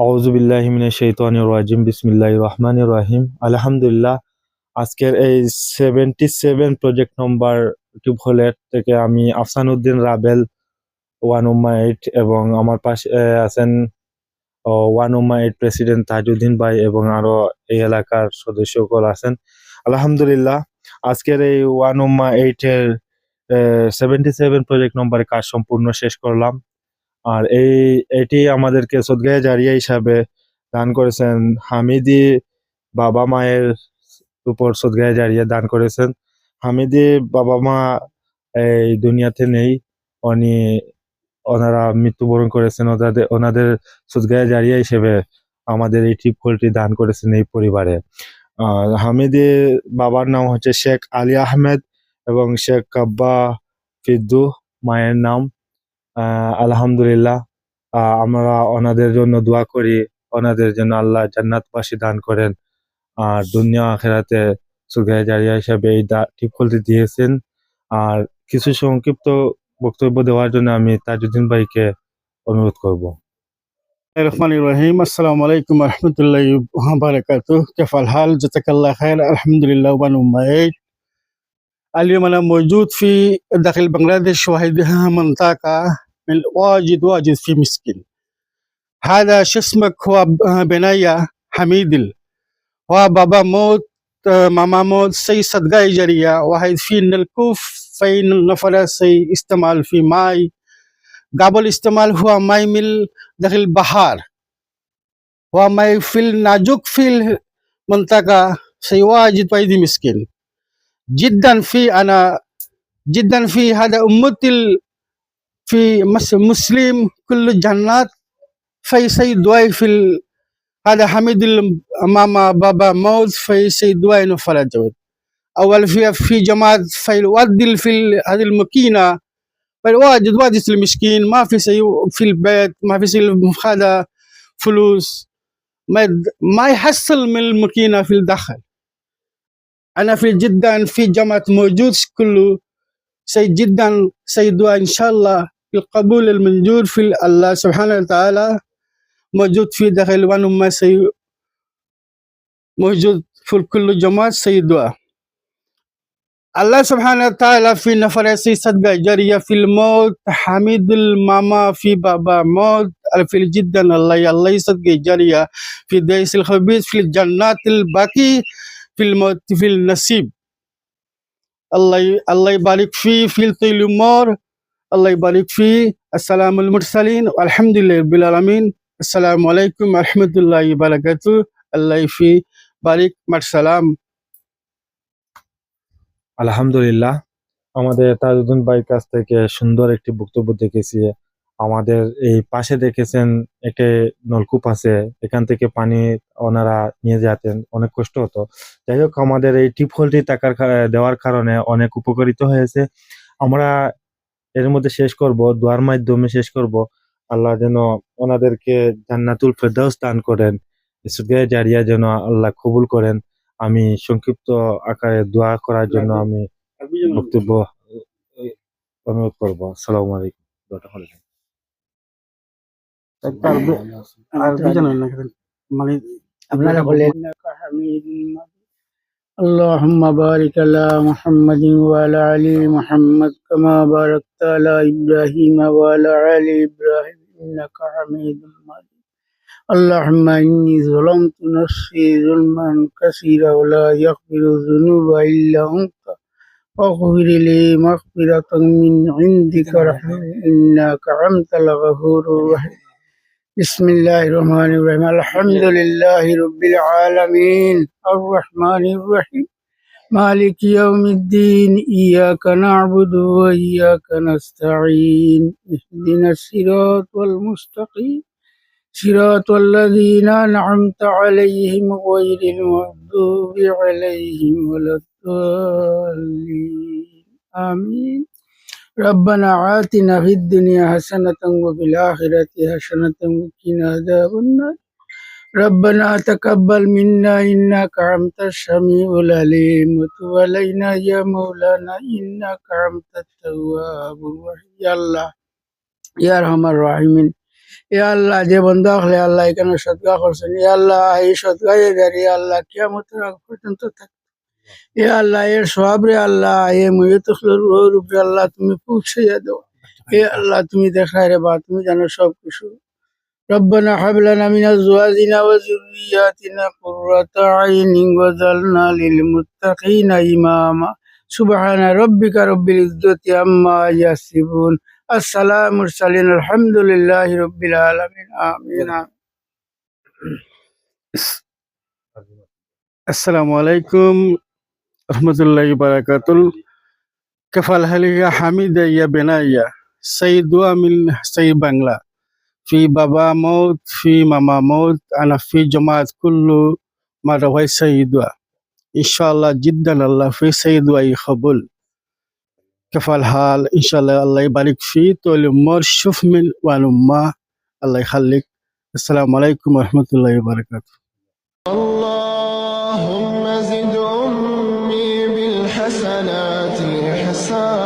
আউযুবিল্লাহি মিনাশ শাইতানির রাজিম বিসমিল্লাহির রহমানির রহিম। আলহামদুলিল্লাহ, আজকের এই 77 প্রজেক্ট নম্বর টিউবওয়েলের থেকে আমি আফসানুদ্দিন রাবেল 108 এবং আমার পাশে আছেন 108 প্রেসিডেন্ট তাজউদ্দিন ভাই এবং আরো এই এলাকার সদস্যসকল আছেন। আলহামদুলিল্লাহ, আজকের এই 108 এর 77 প্রজেক্ট নম্বরের কাজ সম্পূর্ণ শেষ করলাম। আর এটি আমাদেরকে সদগায়ে জারিয়া হিসাবে দান করেছেন হামিদি বাবা মায়ের উপর সদগায়ে জারিয়া দান করেছেন। হামিদি বাবা মা এই দুনিয়াতে নেই, উনি ওনারা মৃত্যুবরণ করেছেন। ওনাদের সদগায়ে জারিয়া হিসেবে আমাদের এই টিউবওয়েলটি দান করেছেন এই পরিবারে। হামিদি বাবার নাম হচ্ছে শেখ আলী আহমেদ এবং শেখ কাব্বা ফিদ্দু মায়ের নাম। আলহামদুলিল্লাহ, আমরা ওনাদের জন্য দোয়া করি, ওনাদের জন্য আল্লাহ জান্নাতবাসী দান করেন। আর দুনিয়া আখেরাতে সদগায়ে জারিয়া হিসাবে এই টিউবওয়েলটি দিয়েছেন। আর কিছু সংক্ষিপ্ত বক্তব্য দেওয়ার জন্য আমি তাজউদ্দিন ভাইকে অনুরোধ করব। الرحمن الرحيم السلام عليكم ورحمة الله وبركاته كيف الحال جزاك الله خير الحمد لله ونعمائك اليوم أنا موجود في داخل بنغلاديش وهذه منطقة من واجد في مسكين هذا شو اسمك هو بناية حميدل هو بابا موت ماما موت سي صدقة جارية وهي في الكوف فين النفر سي استعمال في ماي قبل استعمال هو ماي من داخل البحر هو ماي في الناجوك في المنطقة سي واجد مسكين جدا في أنا جدا في هذا أمتي في مسلم كل جنات في سي دواي في هذا حميد ماما بابا موت في سي دواي نفرج جود أول في جماعة في الودل في هذه المكينة واجد المسكين ما في شيء في البيت ما في شيء هذا فلوس ما يحصل من الماكينة في الداخل. أنا في جدا في جامعة موجود كله سيد جدا سيد دعاء إن شاء الله القبول المنجور في الله سبحانه وتعالى موجود في داخل وانما موجود في كل جماعة سيد دعاء الله سبحانه وتعالى في نفرسي صدقة جارية في الموت حميد الماما في بابا موت في جدا الله صدقة جارية في ديس الخبيث في الجنات الباقي في الموت في النصيب الله يبارك فيه في طول العمر الله يبارك فيه السلام المرسلين والحمد لله رب العالمين السلام عليكم ورحمة الله وبركاته الله يفي بارك مع السلام. আলহামদুলিল্লাহ, আমাদের তাজউদ্দিন ভাইয়ের কাছ থেকে সুন্দর একটি বক্তব্য দেখেছি। আমাদের এই পাশে দেখেছেন একটি নলকূপ আছে, এখান থেকে পানি ওনারা নিয়ে যেতেন, অনেক কষ্ট হতো। যাই হোক, আমাদের এই টিউবওয়েলটি দেওয়ার কারণে অনেক উপকারিত হয়েছে। আমরা এর মধ্যে শেষ করব, দোয়ার মাধ্যমে শেষ করব। আল্লাহ যেন ওনাদেরকে জান্নাতুল ফেরদাউস দান করেন, সদগায়ে জারিয়া যেন আল্লাহ কবুল করেন। আমি সংক্ষিপ্ত আকারে দোয়া করার জন্য আমি বক্তব্য অনুরোধ করবো। আসসালামু আলাইকুম। اللهم بارك على محمد وعلى آل محمد كما باركت على إبراهيم وعلى آل إبراهيم إنك حميد مجيد اللهم إني ظلمت نفسي ظلما كثيرا ولا يغفر الذنوب إلا أنت فاغفر لي مغفرة من عندك رحمة إنك أنت الغفور الرحيم. بسم الله الرحمن الرحيم الحمد لله رب العالمين الرحمن الرحيم مالك يوم الدين إياك نعبد وإياك نستعين اهدنا الصراط المستقيم صراط الذين أنعمت عليهم غير المغضوب عليهم ولا الضالين آمين. ربنا آتنا في الدنيا حسنة وفي الآخرة حسنة وقنا عذاب النار ربنا تقبل منا إنك أنت السميع العليم وتب علينا يا مولانا إنك أنت التواب الرحيم. يا الله يا أرحم الراحمين ইয়া আল্লাহ যে বন্ধা হলে আল্লাহ এখানে সদকা করছেন ইয়া আল্লাহ এই সদকায় দাঁড়িয়ে আল্লাহ কিয়ামতের আগ পর্যন্ত থাক ইয়া আল্লাহ এর সওয়াব রে আল্লাহ এ মুয়িতুল রুহের উপরে আল্লাহ তুমি পৌঁছাইয়া দাও ইয়া আল্লাহ তুমি দেখায় রে বা তুমি জানো সব কিছু ربنا هب لنا من ازواجنا وذرياتنا قرة اعين واجعلنا للمتقين اماما سبحان ربك رب العزة عما يصفون السلام المرسلين الحمد لله رب العالمين آمين আসসালামু আলাইকুম রহমতুল্লাহি বারাকাতুল كفى الحال يا حميدة يا بنايا سيد دعاء من سيد بنغلا في بابا موت في ماما موت أنا في جماعة كل مرة وهي سيد دعاء إن شاء الله جدا الله في سيد دعاء قبول كفى الحال إن شاء الله الله يبارك فيه طول العمر شوف من والأمة الله يخليك السلام عليكم ورحمة الله وبركاته اللهم زد أمي بالحسنات إحسانا